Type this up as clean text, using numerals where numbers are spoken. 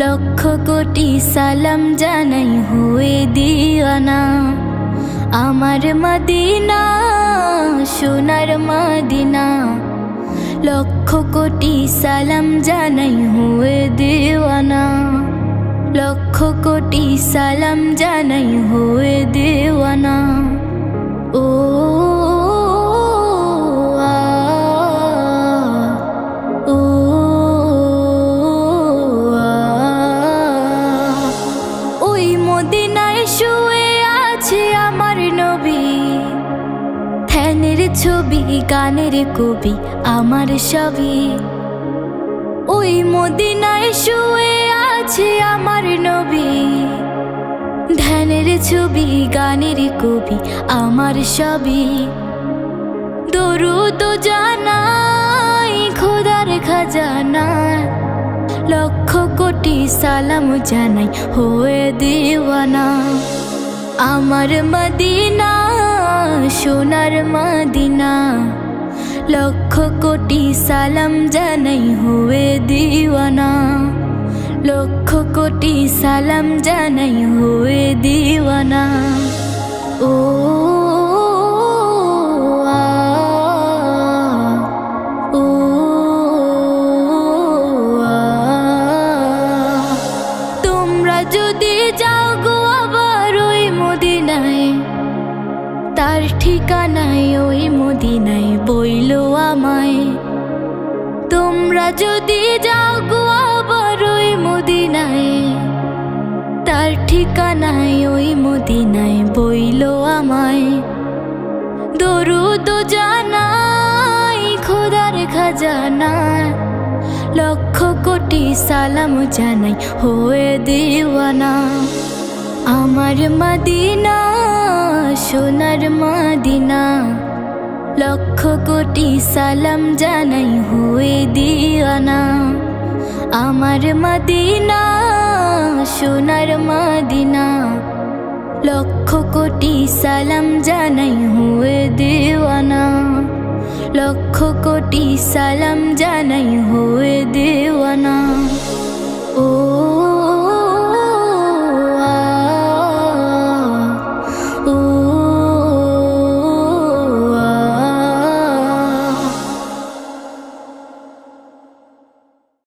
লক্ষ কোটি সালাম জানাই হয়ে দিওয়ানা। আমার মদিনা সোনার মদিনা, লক্ষ কোটি সালাম জানাই হয়ে দিওয়ানা। লক্ষ কোটি সালাম জানাই হয়ে দিওয়ানা। ও মদিনায় শুয়ে আছে আমার নবী, ধ্যানের ছবি গানের কবি আমার সবই। ওই মদিনায় শুয়ে আছে আমার নবী, ধ্যানের ছবি গানের কবি আমার সবই। দরুদ জানাই খোদার খাজানা, লক্ষ কোটি সালাম জানাই হয়ে দিওয়ানা। আমার মদিনা সোনার মদিনা, লক্ষ কোটি সালাম জানাই হয়ে দিওয়ানা। লক্ষ কোটি সালাম জানাই হয়ে দিওয়ানা। ও যদি যাও গো আবার ওই মদিনায়, তার ঠিকানায় ওই মদিনায় বইলো আমায়। তোমরা যদি যাও গো আবার ওই মদিনায়, তার ঠিকানায় ওই মদিনায় বইলো আমায়। দরুদ জানাই খোদার খাজানা, লক্ষ কোটি সালাম জানাই হয়ে দিওয়ানা। আমার মদিনা সোনার মদিনা, লক্ষ কোটি সালাম জানাই হয়ে দিওয়ানা। আমার মদিনা সোনার মদিনা, লক্ষ কোটি সালাম জানাই হয়ে দিওয়ানা। লক্ষ কোটি সালাম জানাই হয়ে দিওয়ানা।